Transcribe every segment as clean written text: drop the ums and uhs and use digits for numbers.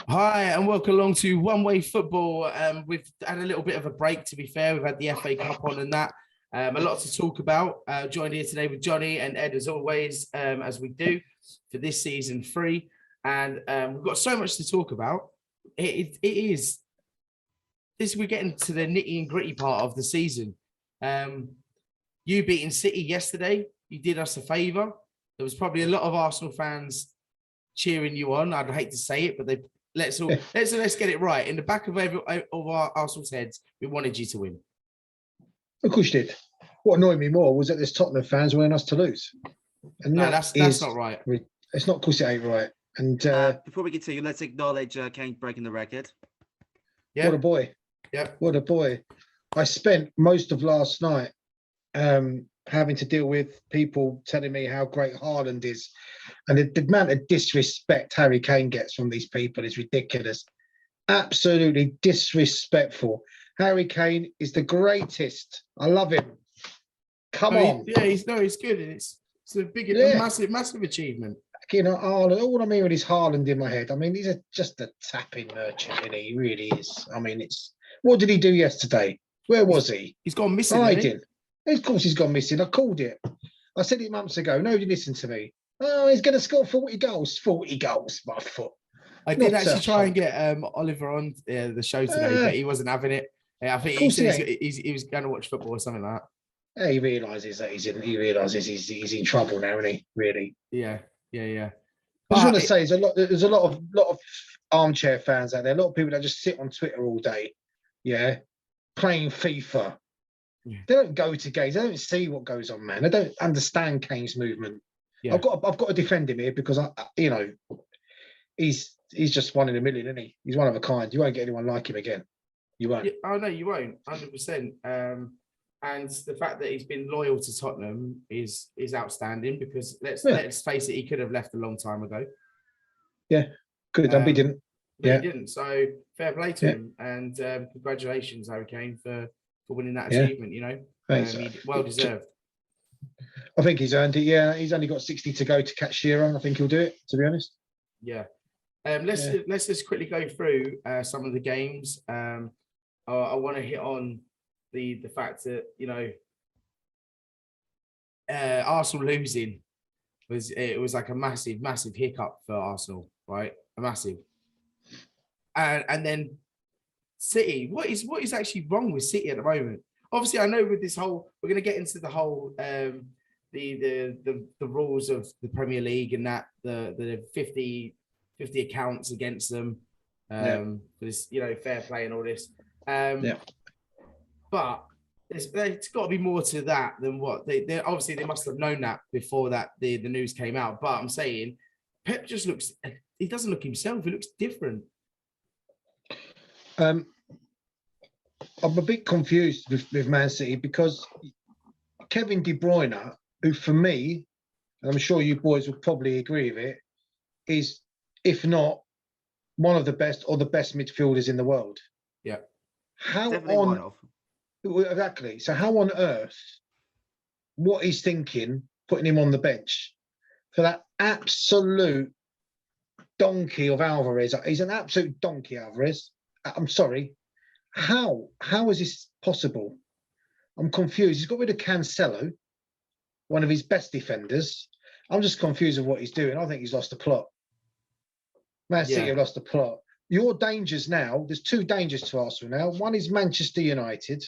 Hi, and welcome along to One Way Football. We've had a little bit of a break, to be fair. We've had the FA Cup on and that. A lot to talk about. Joined here today with Johnny and Ed, as always, as we do for this season 3. And we've got so much to talk about. We're getting to the nitty and gritty part of the season. You beating City yesterday, you did us a favour. There was probably a lot of Arsenal fans cheering you on. I'd hate to say it, but let's get it right. In the back of our Arsenal's heads, we wanted you to win. Of course you did. What annoyed me more was that there's Tottenham fans wanting us to lose. And no, that's not right. It's not, of course it ain't right. And before we continue, let's acknowledge Kane breaking the record. Yeah. What a boy. Yeah. What a boy. I spent most of last night having to deal with people telling me how great Haaland is. And the amount of disrespect Harry Kane gets from these people is ridiculous. Absolutely disrespectful. Harry Kane is the greatest. I love him. Come on. Yeah, he's good. And it's a big, massive achievement. You know, Haaland, all I mean with his Haaland in my head, I mean, he's just a tapping merchant, isn't he? He really is. I mean, what did he do yesterday? Where was he? He's gone missing. Hiding. Of course he's gone missing. I called it. I said it months ago. Nobody listened to me. Oh, he's going to score 40 goals. 40 goals, my foot. I did actually try and get Oliver on the show today, but he wasn't having it. I think he said he was going to watch football or something like that. Yeah, he realises that he's in trouble now, isn't he? Really? Yeah. I just want to say there's a lot of armchair fans out there. A lot of people that just sit on Twitter all day, playing FIFA. Yeah. They don't go to games. They don't see what goes on, man. They don't understand Kane's movement. Yeah. I've got to defend him here because he's just one in a million, isn't he? He's one of a kind. You won't get anyone like him again. You won't. Yeah, oh no, you won't. 100%. And the fact that he's been loyal to Tottenham is outstanding because let's face it, he could have left a long time ago. Yeah, could have done, but he didn't. But he didn't. So fair play to him, and congratulations, Harry Kane, for winning that achievement. You know, well deserved. I think he's earned it. Yeah, he's only got 60 to go to catch Shearer. I think he'll do it. To be honest. Yeah. Let's just quickly go through some of the games. I want to hit on the fact that Arsenal losing was like a massive hiccup for Arsenal, right? A massive. And then City, what is actually wrong with City at the moment? Obviously, I know with this whole, we're going to get into the whole the rules of the Premier League and that the 50 accounts against them, for this, fair play and all this. But there's got to be more to that than what they obviously they must have known that before that the news came out. But I'm saying Pep just he doesn't look himself. He looks different. I'm a bit confused with Man City because Kevin De Bruyne, who for me, and I'm sure you boys would probably agree with it, is, if not one of the best or the best midfielders in the world. Yeah. Exactly. So how on earth, what he's thinking, putting him on the bench for that absolute donkey of Alvarez? He's an absolute donkey, Alvarez. I'm sorry. How is this possible? I'm confused. He's got rid of Cancelo, one of his best defenders. I'm just confused with what he's doing. I think he's lost the plot. Man City have lost the plot. Your dangers now, there's two dangers to Arsenal now. One is Manchester United,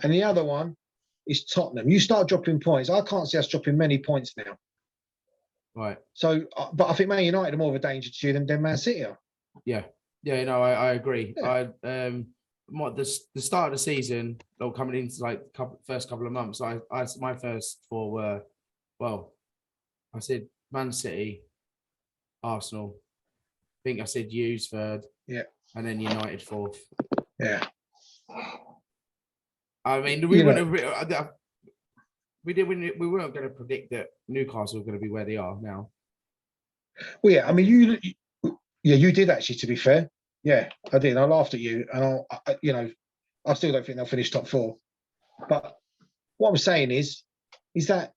and the other one is Tottenham. You start dropping points. I can't see us dropping many points now. Right. So, but I think Man United are more of a danger to you than Man City are. Yeah. Yeah, no, I agree. Yeah. The start of the season, or coming into like first couple of months, my first four were, I said Man City, Arsenal. I think I said Hughes third. Yeah. And then United fourth. Yeah. I mean, we weren't going to predict that Newcastle were going to be where they are now. Well, yeah. I mean, you did actually. To be fair, yeah, I did. I laughed at you, and I still don't think they'll finish top 4. But what I'm saying is that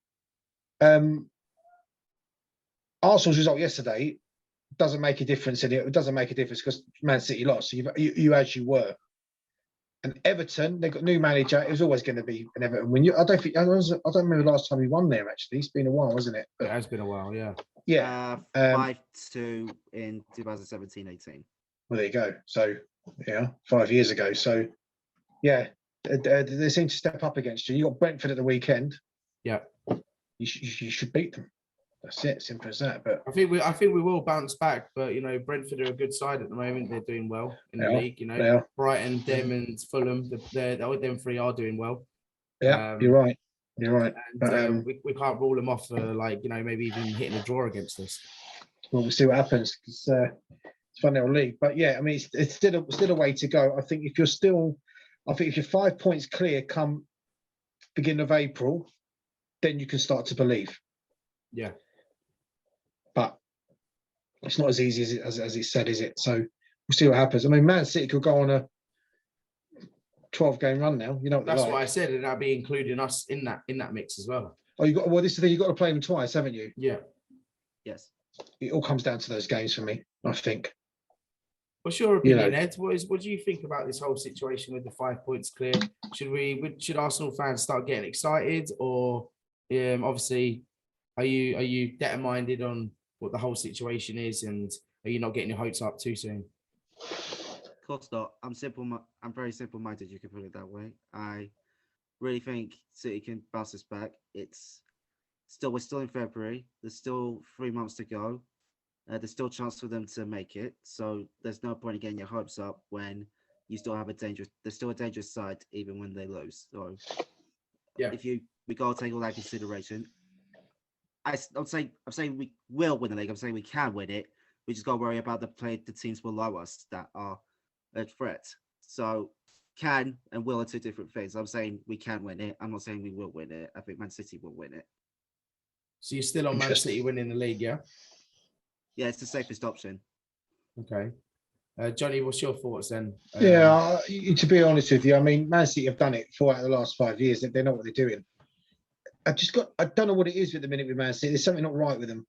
Arsenal's result yesterday doesn't make a difference. It doesn't make a difference because Man City lost. So you as you were. And Everton, they've got new manager. It was always going to be an Everton win. I don't remember the last time we won there. Actually, it's been a while, hasn't it? It has been a while, yeah. Yeah. 5-2 in 2017-18. Well, there you go. So, 5 years ago. So, yeah, they seem to step up against you. You got Brentford at the weekend. Yeah. You should beat them. That's it. Simple as that. But I think we will bounce back. But Brentford are a good side at the moment. They're doing well in the league. Brighton, them, and Fulham. Them three are doing well. Yeah, you're right. You're right. And, we can't rule them off for maybe even hitting a draw against us. Well, we'll see what happens. It's a fun little league. But yeah, I mean, it's still a way to go. I think if you're 5 points clear come beginning of April, then you can start to believe. Yeah. But it's not as easy as it's said, is it? So we'll see what happens. I mean, Man City could go on a 12-game run now. That's what I said, and that'll be including us in that mix as well. Oh, this is the thing. You've got to play them twice, haven't you? Yeah. Yes. It all comes down to those games for me, I think. What's your opinion, Ed? What do you think about this whole situation with the 5 points clear? Should Arsenal fans start getting excited, or obviously, are you determined on what the whole situation is, and are you not getting your hopes up too soon? Of course not. I'm very simple-minded. You can put it that way. I really think City can bounce this back. We're still in February. There's still 3 months to go. There's still a chance for them to make it. So there's no point in getting your hopes up when you still have there's still a dangerous side even when they lose. So yeah, we gotta take all that consideration. I'm saying we will win the league. I'm saying we can win it. We just gotta worry about the teams below us that are a threat. So can and will are two different things. I'm saying we can win it. I'm not saying we will win it. I think Man City will win it. So you're still on Man City winning the league, yeah? Yeah, it's the safest option. Okay. Johnny, what's your thoughts then? To be honest with you, I mean, Man City have done it 4 out of the last 5 years. They know what they're doing. I don't know what it is at the minute with Man City. There's something not right with them.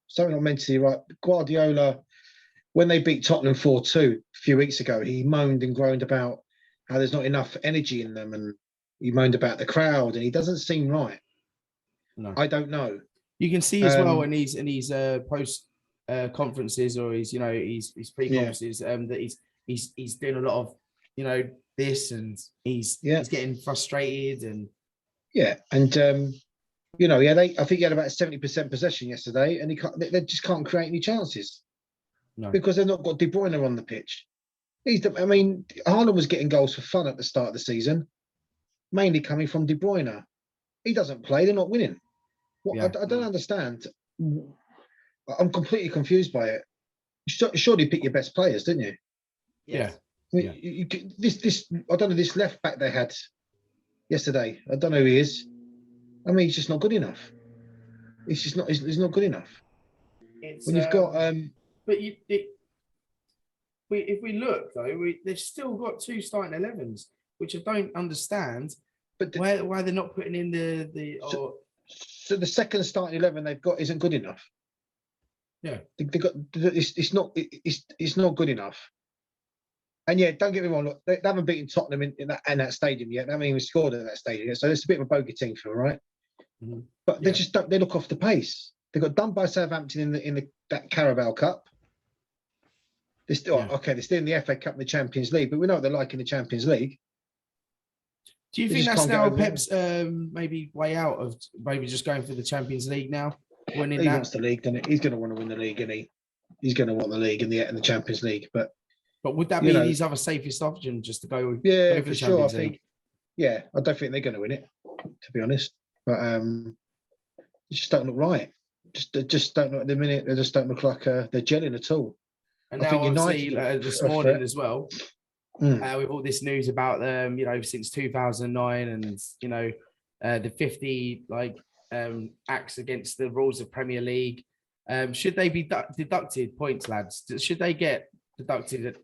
Something not mentally right. Guardiola, when they beat Tottenham 4-2 a few weeks ago, he moaned and groaned about how there's not enough energy in them, and he moaned about the crowd, and he doesn't seem right. No. I don't know. You can see as well in his post conferences or his pre-conferences that he's doing a lot of this, and he's getting frustrated and I think he had about 70% possession yesterday, and they just can't create any chances because they've not got De Bruyne on the pitch. Haaland was getting goals for fun at the start of the season, mainly coming from De Bruyne. He doesn't play; they're not winning. I don't understand. I'm completely confused by it. You surely pick your best players, didn't you? Yeah. This I don't know, this left back they had yesterday. I don't know who he is. I mean, he's just not good enough. He's not good enough. When you've got but if we look though, they've still got 2 starting 11s, which I don't understand. But why they're not putting in So the second starting 11 they've got isn't good enough. Yeah, they got it's not good enough. And yeah, don't get me wrong. Look, they haven't beaten Tottenham in that stadium yet. They haven't even scored in that stadium yet. So it's a bit of a bogey team for them, right? Mm-hmm. But they just don't. They look off the pace. They got done by Southampton in that Carabao Cup. They're still They're still in the FA Cup and the Champions League, but we know what they're like in the Champions League. Do you think that's now Pep's maybe way out of maybe just going for the Champions League now? He wants the league, doesn't he? He's going to want to win the league, and he's going to want the league and the Champions League. But would that be his other safest option, just to go? Yeah, for sure. I think. Yeah, I don't think they're going to win it, to be honest. But it just don't look right. Just don't look at the minute. They just don't look like they're gelling at all. And now, obviously, this morning as well, with all this news about them, since 2009, and the 50 acts against the rules of Premier League, should they be deducted points, lads? Should they get deducted?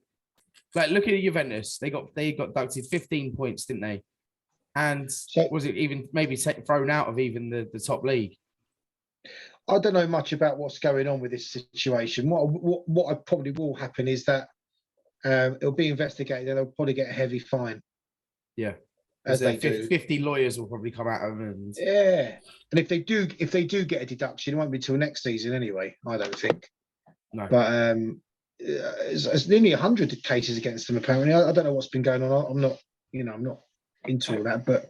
Like, look at Juventus, they got deducted 15 points, didn't they? And was it even maybe thrown out of even the top league? I don't know much about what's going on with this situation. What probably will happen is that it'll be investigated and they'll probably get a heavy fine. Yeah. As they do. 50 lawyers will probably come out of them. And... Yeah. And if they do get a deduction, it won't be till next season anyway, I don't think. No. But it's nearly 100 cases against them apparently. I don't know what's been going on. I'm not into all that, but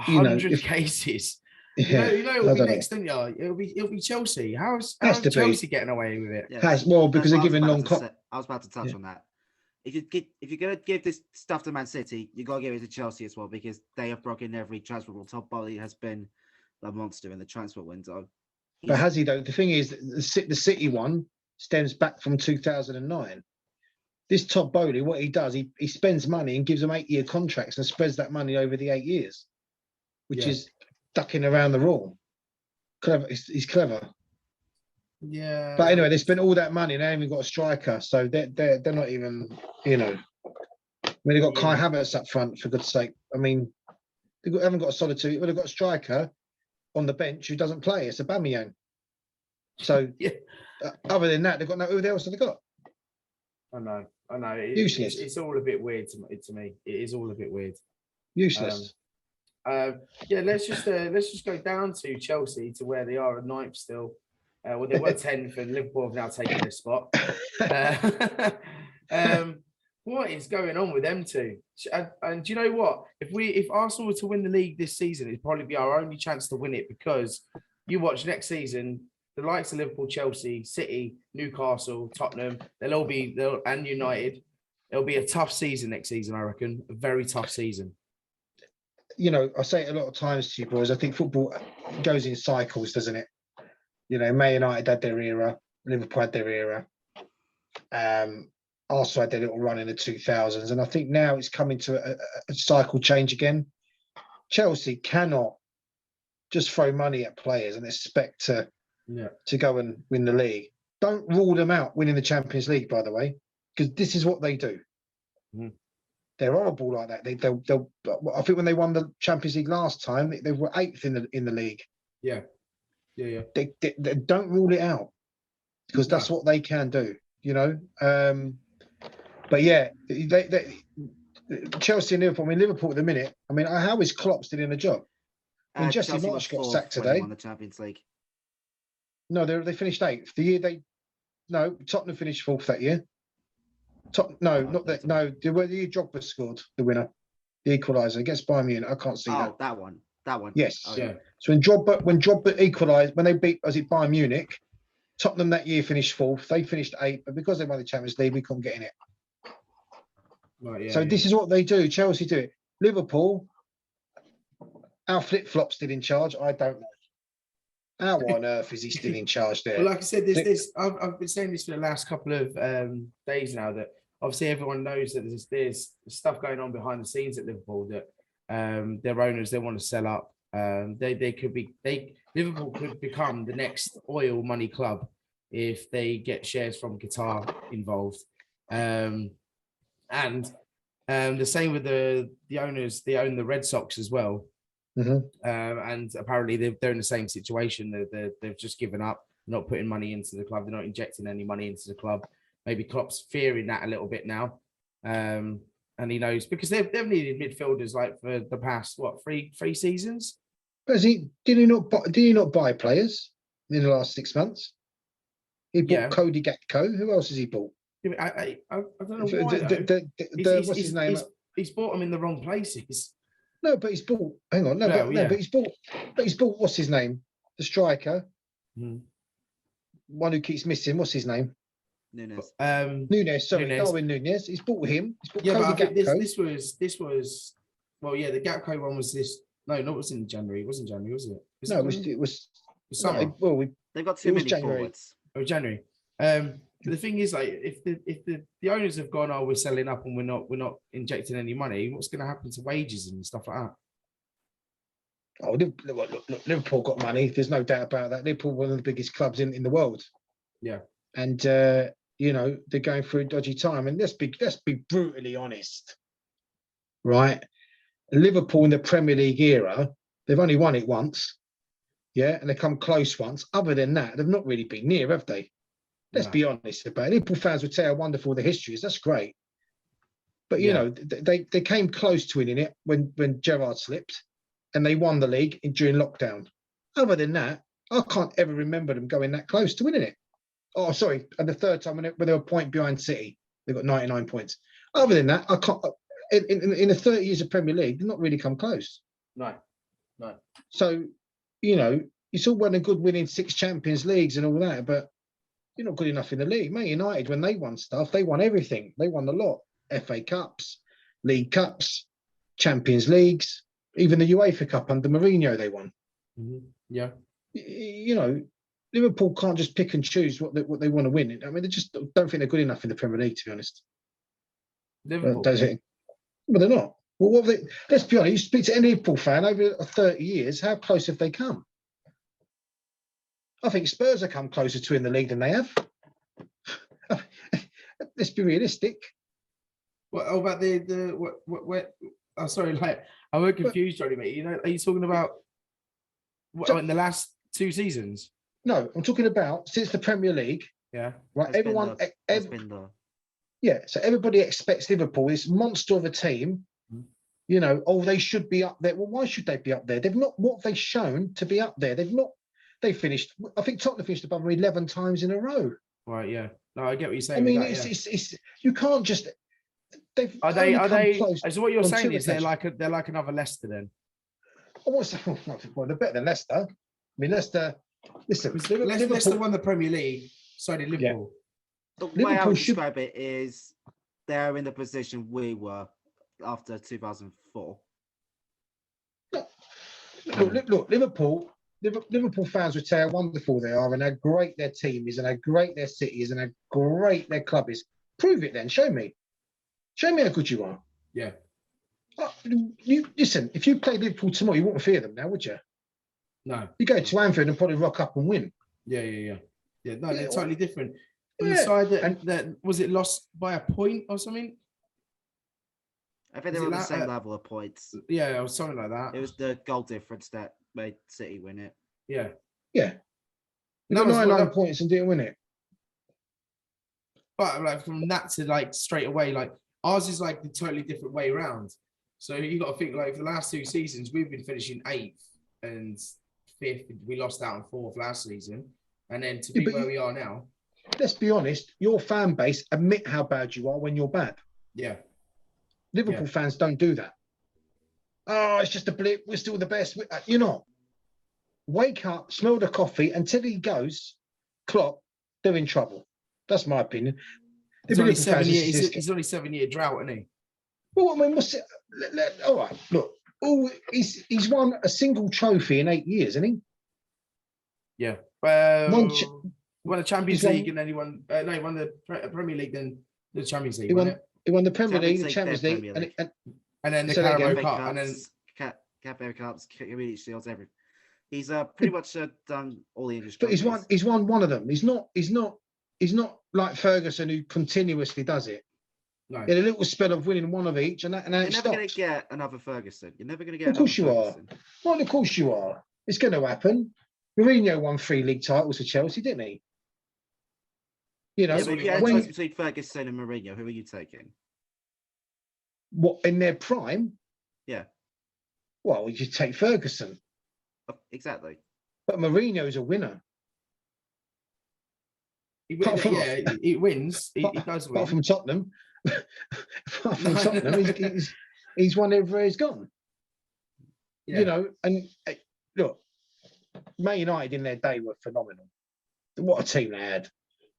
100 cases. Yeah, it'll be next, don't you? It'll be Chelsea. How's Chelsea getting away with it? Yeah, because they're giving long. I was about to touch on that. If you're gonna give this stuff to Man City, you gotta give it to Chelsea as well, because they have broken every transfer rule. Todd Boehly has been a monster in the transfer window. But has he though? The thing is, the City one stems back from 2009. This Todd Boehly, what he does, he spends money and gives them 8-year contracts and spreads that money over the 8 years, which is ducking around the rule. Clever, he's clever. Yeah. But anyway, they spent all that money and they haven't even got a striker, so they're not even, I mean, they got Kai Havertz up front, for goodness sake. I mean, they haven't got a solid two. Well, they've got a striker on the bench who doesn't play. It's Aubameyang. So other than that, they've got who else have they got? I know. Useless. It's all a bit weird to me. It is all a bit weird. Useless. Let's just go down to Chelsea, to where they are at 9th still. Well, they were 10th, and Liverpool have now taken their spot. What is going on with them two? And do you know what? If Arsenal were to win the league this season, it'd probably be our only chance to win it, because you watch next season, the likes of Liverpool, Chelsea, City, Newcastle, Tottenham, and United. It'll be a tough season next season, I reckon. A very tough season. I say it a lot of times to you boys. I think football goes in cycles, doesn't it? Man United had their era, Liverpool had their era. Arsenal had their little run in the 2000s, and I think now it's coming to a cycle change again. Chelsea cannot just throw money at players and expect to go and win the league. Don't rule them out winning the Champions League, by the way, because this is what they do. Mm. They're horrible like that. They'll. I think when they won the Champions League last time, they were 8th in the league. Yeah. They don't rule it out, because that's what they can do. But yeah, Chelsea and Liverpool. I mean, Liverpool at the minute. I mean, how is Klopp still in the job? I mean, Jesse Marsch got sacked today. Won the Champions League. No, they finished 8th. Tottenham finished 4th that year. They were the year Drogba scored the winner, the equaliser against Bayern Munich. I can't see that. That one. Yes. Oh, yeah. So when Drogba equalised, when they beat Bayern Munich, Tottenham that year finished 4th. They finished 8th, but because they won the Champions League, we couldn't get in it. Right, yeah, so this is what they do. Chelsea do it. Liverpool, our flip-flop still in charge. I don't know. How on earth is he still in charge there? Well, like I said, I've been saying this for the last couple of days now, that obviously everyone knows that there's stuff going on behind the scenes at Liverpool, that their owners, they want to sell up. Liverpool could become the next oil money club if they get shares from Qatar involved. And the same with the owners. They own the Red Sox as well. Mm-hmm. And apparently they're in the same situation. They've just given up, not putting money into the club. They're not injecting any money into the club. Maybe Klopp's fearing that a little bit now. And he knows, because they've needed midfielders like for the past three seasons. But did he not buy players in the last 6 months? He bought Cody Gakpo. Who else has he bought? I don't know why. What's his name? He's bought them in the wrong places. No, but he's bought. Hang on, but he's bought. But he's bought. What's his name? The striker, one who keeps missing. What's his name? Nunes. Nunes. Sorry, Darwin Nunes. He's bought him. He's bought Cody Gakpo. This was. Well, yeah, the Gakpo one was this. No, not was in January. It wasn't January, was it? It was summer. They've got too many forwards. Oh, January. The thing is, like, if the owners have gone, we're selling up and we're not injecting any money, what's going to happen to wages and stuff like that? Oh, look, Liverpool got money. There's no doubt about that. Liverpool, one of the biggest clubs in the world. Yeah. And they're going through a dodgy time. And let's be brutally honest, right? Liverpool in the Premier League era, they've only won it once. Yeah, and they come close once. Other than that, they've not really been near, have they? Let's No. be honest about it. Liverpool fans would tell how wonderful the history is. That's great. But, you Yeah. know, they came close to winning it when Gerrard slipped, and they won the league during lockdown. Other than that, I can't ever remember them going that close to winning it. Oh, sorry. And the third time when they were a point behind City, they got 99 points. Other than that, I can't. In the 30 years of Premier League, they've not really come close. No. So, you know, it's all well and good winning 6 Champions Leagues and all that, but you're not good enough in the league. Man United, when they won stuff, they won everything. They won a lot. FA Cups, League Cups, Champions Leagues, even the UEFA Cup under Mourinho they won. Mm-hmm. Yeah. You know, Liverpool can't just pick and choose what they want to win. I mean, they just don't think they're good enough in the Premier League, to be honest. Liverpool. Well, they're not. Well, what they, let's be honest, you speak to any Liverpool fan over 30 years, how close have they come? I think Spurs have come closer to in the league than they have. Let's be realistic. What about what? Oh, sorry, like I'm very confused, Johnny, mate. You know, are you talking about what, in the last 2 seasons? No, I'm talking about since the Premier League. Yeah. Right. It's been the Yeah. So everybody expects Liverpool, this monster of a team. You know, oh, they should be up there. Well, why should they be up there? They've not. What have they shown to be up there? They've not. They finished. I think Tottenham finished above them 11 times in a row. Right. Yeah. No, I get what you're saying. I mean, with that, it's you can't just. They've Are they? close So what you're on saying 2 is they're occasions. like another Leicester then? Well, they're better than Leicester. I mean, Leicester. Listen, Leicester won the Premier League. So did Liverpool. the way I Liverpool would should- describe it is they're in the position we were after 2004. Look, Liverpool fans would say how wonderful they are and how great their team is and how great their city is and how great their club is. Prove it then. Show me. Show me how good you are. Yeah. You listen. If you played Liverpool tomorrow, you wouldn't fear them now, would you? No. You go to Anfield and probably rock up and win. Yeah. No, they're totally different. From Yeah, the side that was it lost by a point or something? I think Is they it were on the that, same level of points. Yeah, or something like that. It was the goal difference that made City win it. Yeah. Yeah. You That got was 99 what- points and didn't win it. But like from that to like straight away, like ours is like the totally different way around. So you got to think like for the last 2 seasons, we've been finishing 8th and 5th. We lost out on 4th last season, and then to be where we are now. Let's be honest. Your fan base admit how bad you are when you're bad. Yeah. Liverpool fans don't do that. Oh, it's just a blip. We're still the best. You're not. Wake up, smell the coffee. Until he goes, Klopp, they're in trouble. That's my opinion. He's only 7 years. He's only 7-year drought, isn't he? Well, I mean, what's it? All right, look. Oh, he's won a single trophy in 8 years, hasn't he? Yeah. Well, One won the Champions he's won- League and then he won. No, he won the Premier League, then the Champions League. He wasn't won. it? He won the Premier League, the Champions Champions League, League, Premier League. And then the Say that Carabao again. Cup, and then Carabao Cups, Community Shields, everything. He's pretty much done all the English. But he's trophies. won one of them. He's not like Ferguson who continuously does it. no. He had a little spell of winning one of each, and that You're it never stopped. going to get another Ferguson. You're never going to get. Of course another you are. Ferguson. Well, of course you are. It's going to happen. Mourinho won 3 league titles for Chelsea, didn't he? You know, Yeah, but if you had a when, choice between Ferguson and Mourinho, who are you taking? what in their prime? Yeah. Well, you take Ferguson, Exactly. but Mourinho's a winner. He Apart from- he wins. He does win. Apart from Tottenham, he's won everywhere he's gone. Yeah. You know, and look, Man United in their day were phenomenal. What a team they had.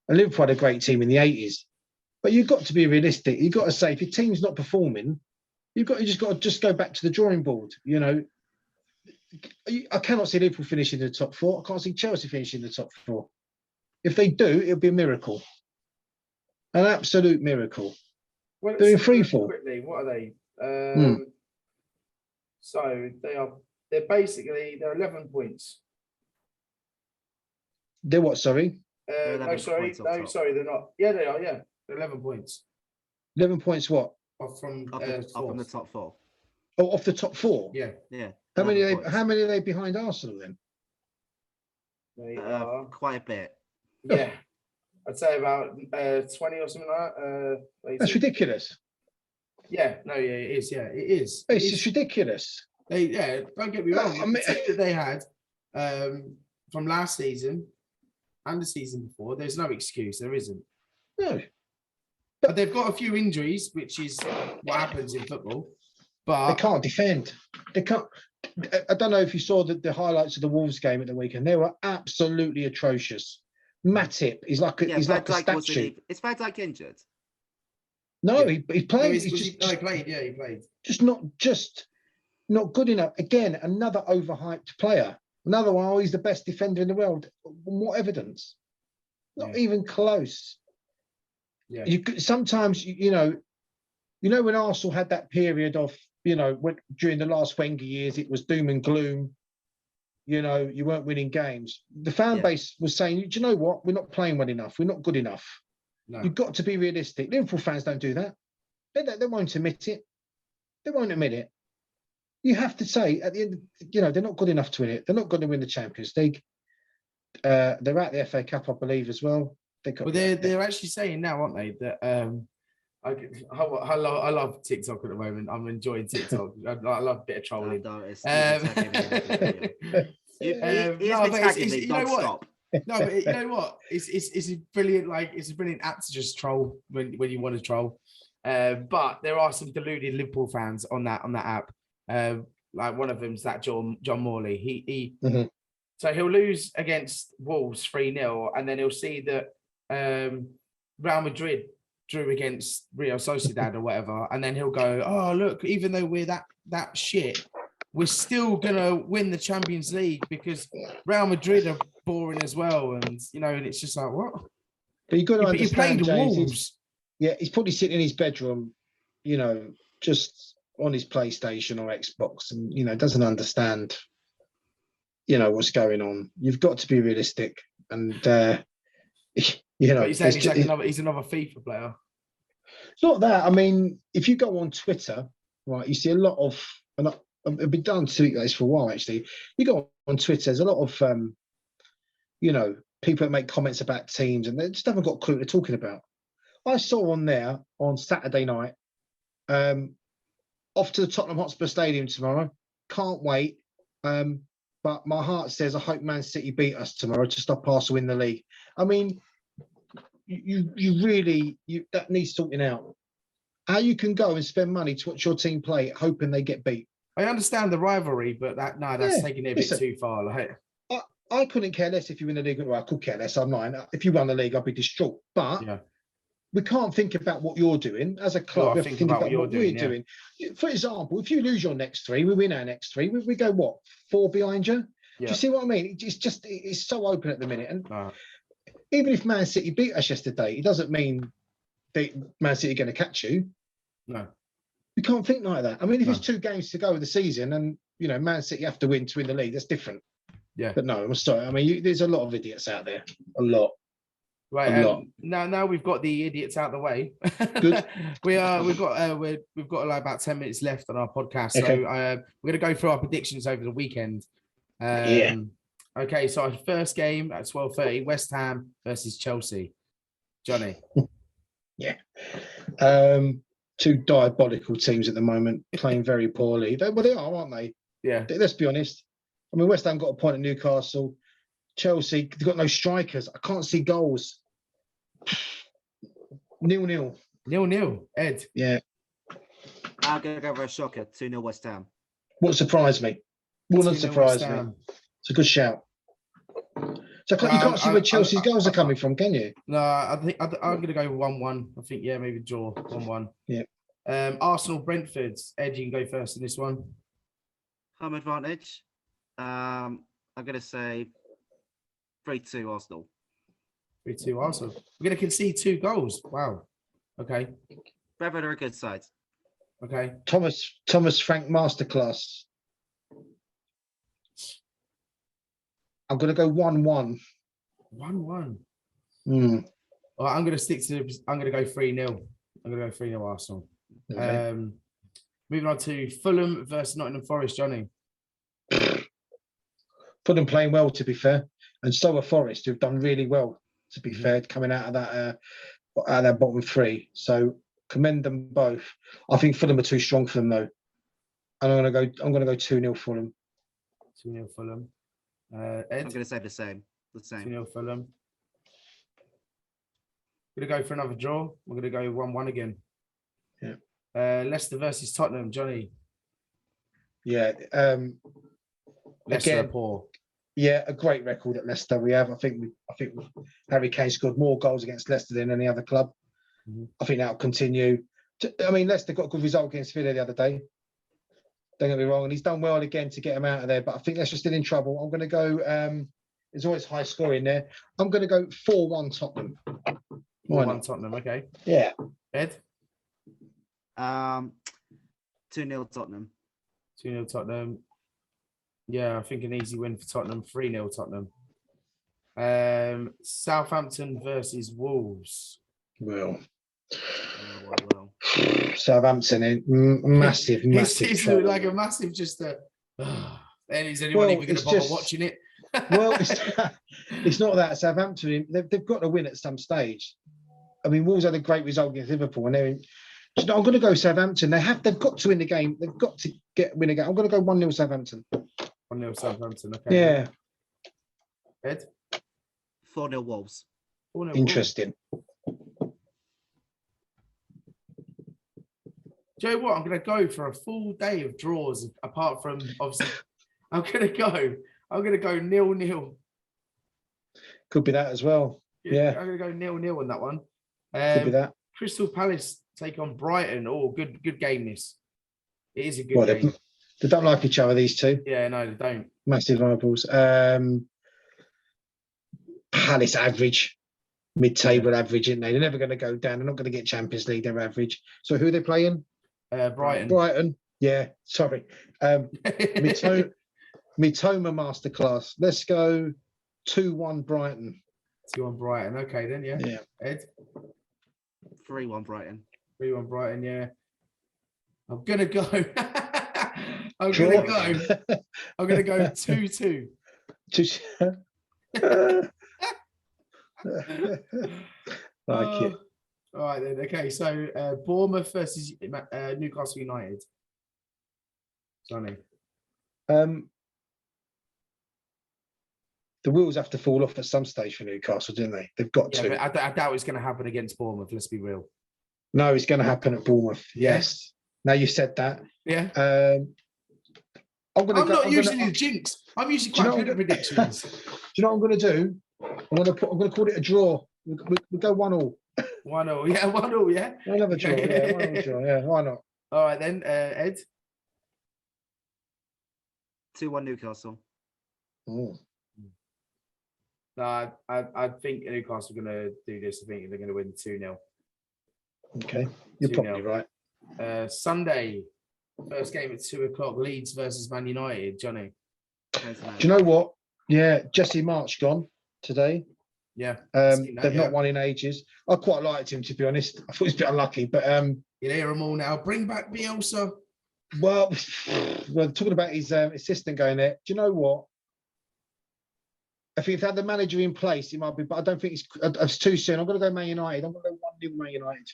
And Liverpool had a great team in the 80s. But you've got to be realistic. You've got to say, if your team's not performing, you just got to go back to the drawing board. You know, I cannot see Liverpool finishing in the top 4. I can't see Chelsea finishing in the top 4. If they do, it'll be a miracle. An absolute miracle. Well, They're in let's free look fall. quickly. What are they? So they're basically 11 points. They're what, sorry? They're 11 points off top. Sorry, they're not. Yeah, they are. Yeah, they're 11 points 11 points what? off from Up from the fourth. top 4. Oh, off the top 4? Yeah, Yeah. How many 11 points. are they behind Arsenal then? They are quite a bit. yeah. I'd say about 20 or something like that. That's ridiculous. Yeah, no, yeah, it is. Yeah, it is. It's just ridiculous. Don't get me wrong. I mean- The team that they had from last season and the season before, there's no excuse. There isn't. No. But they've got a few injuries, which is what happens in football. But They can't defend. They can't. I don't know if you saw the highlights of the Wolves game at the weekend. They were absolutely atrocious. Matip is like a, he's Van like a Dijk wasn't statue. even- Is Van Dijk injured? No, Yeah. he played. he He's played. Yeah, he played. just not good enough. Again, another overhyped player. Another one. Oh, he's the best defender in the world. What evidence? Not Yeah. even close. Yeah. Sometimes you know when Arsenal had that period of during the last Wenger years, it was doom and gloom. You weren't winning games. The fan base was saying, do you know what? We're not playing well enough. We're not good enough. No. You've got to be realistic. Liverpool fans don't do that. They won't admit it. They won't admit it. You have to say at the end, they're not good enough to win it. They're not going to win the Champions League. They're at the FA Cup, I believe, as well. They're actually saying now, aren't they, that I love TikTok at the moment. I'm enjoying TikTok. I love a bit of trolling. No, it's You know what? No, but you know what? It's a brilliant it's a brilliant app to just troll when you want to troll. But there are some deluded Liverpool fans on that app. Like one of them's that John Morley. He So he'll lose against Wolves 3-0, and then he'll see that Real Madrid drew against Real Sociedad or whatever, and then he'll go, "Oh, look, even though we're that shit, we're still gonna win the Champions League because Real Madrid are boring as well." And and it's just like, what? But you've got to understand, he played James, Wolves. He's probably sitting in his bedroom, just on his PlayStation or Xbox, and doesn't understand, what's going on. You've got to be realistic, and But you're saying he's another FIFA player. It's not that. I mean, if you go on Twitter, right, you see a lot of, and I've been done to this for a while actually. You go on Twitter, there's a lot of, people that make comments about teams, and they just haven't got a clue what they're talking about. I saw on there on Saturday night, off to the Tottenham Hotspur Stadium tomorrow. Can't wait. But my heart says I hope Man City beat us tomorrow to stop Arsenal in the league. I mean, you really that needs sorting out. How you can go and spend money to watch your team play, hoping they get beat. I understand the rivalry, but that's taking it a bit too far. Like, I couldn't care less if you win the league. Well, I could care less. I'm not. If you won the league, I'd be distraught. But we can't think about what you're doing as a club. We have to think about what we're doing. For example, if you lose your next three, we win our next three. We go what, 4 behind you? Do you see what I mean? It's so open at the minute. And even if Man City beat us yesterday, it doesn't mean Man City are going to catch you. No. We can't think like that. I mean, if it's 2 games to go of the season and, Man City have to win the league, that's different. Yeah. But no, I'm sorry. I mean, there's a lot of idiots out there. A lot. Right. Now we've got the idiots out of the way. Good. We've got like about 10 minutes left on our podcast. Okay. So we're going to go through our predictions over the weekend. Okay, so our first game at 12:30, West Ham versus Chelsea. Johnny. Yeah. 2 diabolical teams at the moment, playing very poorly. They are, aren't they? Yeah. Let's be honest. I mean, West Ham got a point at Newcastle. Chelsea, they've got no strikers. I can't see goals. 0-0. 0-0. Ed. Yeah. I'm going to go for a shocker, 2-0 West Ham. What surprised me? Wouldn't surprise me. It's a good shout. So you can't see where Chelsea's goals are coming from, can you? No, I think I'm going to go 1-1. I think, maybe draw 1-1. Yeah. Arsenal, Brentford. Ed, you can go first in this one. Home advantage. I'm going to say 3-2 Arsenal. 3-2 Arsenal. We're going to concede 2 goals. Wow. Okay. Brentford are a good side. Okay. Thomas Frank masterclass. I'm going to go 1-1. 1-1. Well, I'm going to go 3-0. I'm going to go 3-0 Arsenal. Okay. Moving on to Fulham versus Nottingham Forest, Johnny. Fulham playing well, to be fair, and so are Forest, who've done really well, to be Mhm. fair, coming out of that bottom three. So commend them both. I think Fulham are too strong for them though, and I'm gonna go 2-0 Fulham. 2-0 Fulham. I'm Ed, going to say the same. 2-0 Fulham. Gonna go for another draw. We're gonna go 1-1 again. Yeah. Leicester versus Tottenham, Johnny. Yeah. Leicester are Again, poor. yeah, a great record at Leicester. We have. I think Harry Kane scored more goals against Leicester than any other club. Mhm. I think that'll continue. I mean, Leicester got a good result against Villa the other day. Don't get me wrong, and he's done well again to get him out of there. But I think Leicester's still in trouble. I'm going to go. There's always high scoring there. I'm going to go 4-1 Tottenham. Why 4-1 not? Tottenham, okay. Yeah. Ed, 2-0 Tottenham. 2-0 Tottenham. Yeah, I think an easy win for Tottenham. 3-0 Tottenham. Southampton versus Wolves. Well, Well. Southampton in massive It's trouble. like a massive just a. And is anyone even going to bother watching it? Well, it's not that Southampton. They've got to win at some stage. I mean, Wolves had a great result against Liverpool, and they're in. So I'm going to go Southampton. They've got to win the game. They've got to win a game. I'm going to go 1-0 Southampton. 1-0 Southampton. Okay. Yeah. Ed, 4-0 Wolves. 4-0 Wolves. Interesting. Do you know what? I'm going to go for a full day of draws. Apart from obviously, I'm going to go 0-0. Could be that as well. Yeah. I'm going to go 0-0 on that one. Could be that. Crystal Palace take on Brighton. Oh, good game. This it is a good Well, game. they don't like each other, these two. Yeah, no, they don't. Massive rivals. Palace average, mid-table average, isn't they? They're never going to go down. They're not going to get Champions League. They're average. So who are they playing? Brighton. Brighton. Yeah. Sorry. Mitoma masterclass. Let's go 2-1 Brighton. 2-1 Brighton. Okay, then yeah. Yeah. Ed. 3-1 Brighton. 3-1 Brighton. Yeah. I'm gonna go. I'm Draw. gonna go 2-2. Like it. All right then. Okay, so Bournemouth versus Newcastle United. Johnny. The wheels have to fall off at some stage for Newcastle, don't they? They've got to. But I doubt it's going to happen against Bournemouth. Let's be real. No, it's going to happen at Bournemouth. Yes. Now you said that. Yeah. I'm not usually the jinx. I'm usually quite good at predictions. Do you know what I'm going to do? I'm going to call it a draw. We go 1-1. 1-0. Yeah, 1-0. Yeah. I'll have a draw. Yeah, 1-0 draw. Yeah, why not? All right then, Ed. 2-1 Newcastle. Oh. No, I think Newcastle are going to do this. I think they're going to win 2-0. Okay, you're 2-0. probably right. Sunday, first game at 2:00. Leeds versus Man United. Johnny. Do you know what? Yeah, Jesse March gone today. Yeah. They've not won in ages. I quite liked him, to be honest. I thought he was a bit unlucky, but you hear them all now. Bring back Bielsa. Well, we're talking about his assistant going there. Do you know what? I think if they had the manager in place, it might be, but I don't think it's too soon. I'm going to go Man United. I'm going to go 1-0 Man United.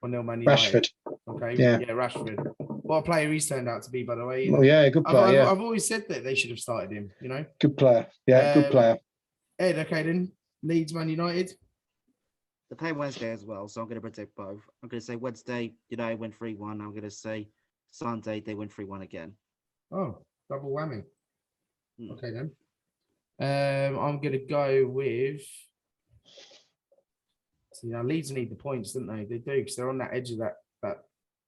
1-0 Man United. Rashford. Okay. Yeah. Rashford. What a player he's turned out to be, by the way. Oh, yeah, good player. I've always said that they should have started him, you know? Good player. Yeah, good player. Ed, okay then. Leeds Man United. They're playing Wednesday as well, so I'm going to predict both. I'm going to say Wednesday, United win 3-1. I'm going to say Sunday, they win 3-1 again. Oh, double whammy. Okay then. I'm going to go with. See, now Leeds need the points, don't they? They do, because they're on that edge of that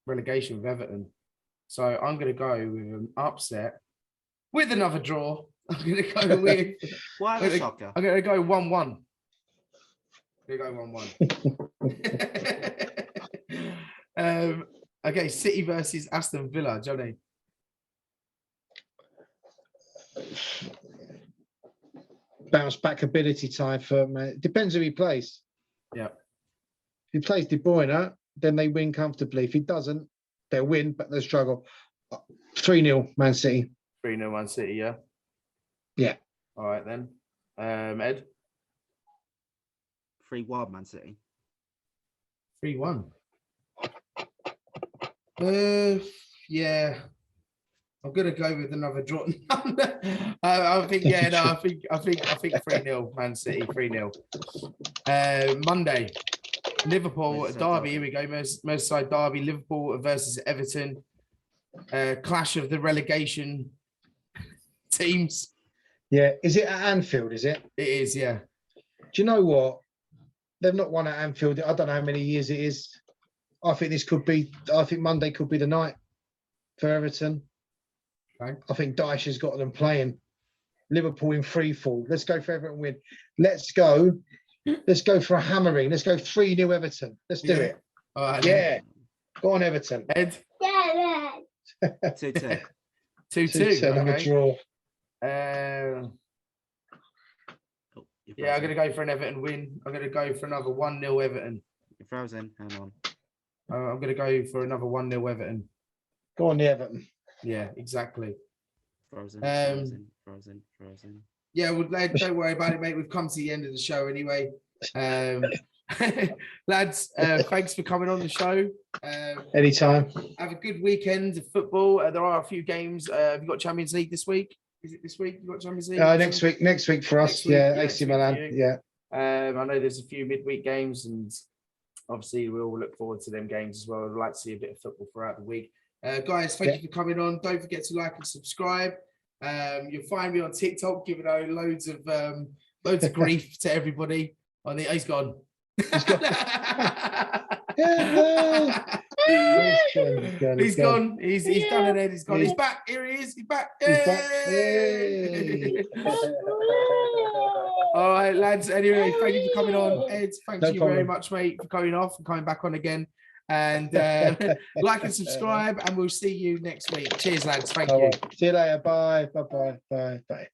relegation with Everton. So I'm going to go with an upset with another draw. I'm going to go with. Why the soccer? I'm going to go 1-1. I'm going to go 1-1. Okay, City versus Aston Villa, Johnny. Bounce back ability time for man. Depends who he plays. Yeah. If he plays De Bruyne, then they win comfortably. If he doesn't, they'll win, but they'll struggle. 3-0 Man City. 3-0 Man City, yeah. Yeah. All right then. Ed, 3-1 Man City. 3-1. Yeah. I'm gonna go with another draw. I think, yeah, no, I think 3-0 Man City, 3-0. Monday, Liverpool derby. Here we go. Merseyside derby. Liverpool versus Everton. Clash of the relegation teams. Yeah, is it at Anfield? Is it? It is, yeah. Do you know what? They've not won at Anfield. I don't know how many years it is. I think this could be. I think Monday could be the night for Everton. Okay. I think Dyche has got them playing. Liverpool in free fall. Let's go for Everton win. Let's go. Let's go for a hammering. Let's go 3-0 Everton. Let's do it. All right, Yeah. Go on, Everton. Ed. 2-2. 2-2. Another Okay. draw. Yeah, I'm gonna go for an Everton win. I'm gonna go for another 1-0 Everton. You're frozen. Hang on. I'm gonna go for another 1-0 Everton. Go on, the Everton. Yeah, exactly. Frozen. Yeah, well, don't worry about it, mate. We've come to the end of the show anyway. Lads, thanks for coming on the show. Anytime. Have a good weekend of football. There are a few games. Have you got Champions League this week? Is it this week? You got Champions League? Next week. Next week for us. AC Milan. Yeah. I know there's a few midweek games, and obviously we all look forward to them games as well. I'd like to see a bit of football throughout the week. Guys, thank you for coming on. Don't forget to like and subscribe. You'll find me on TikTok, giving out loads of grief to everybody. On the he's gone. He's gone. He's gone. He's done it. He's gone. He's back. Here he is. He's back. Hey! All right, lads. Anyway, thank you for coming on. Ed, thank you very much, mate, for coming off and coming back on again. And like and subscribe, and we'll see you next week. Cheers, lads. Thank you. See you later. Bye. Bye.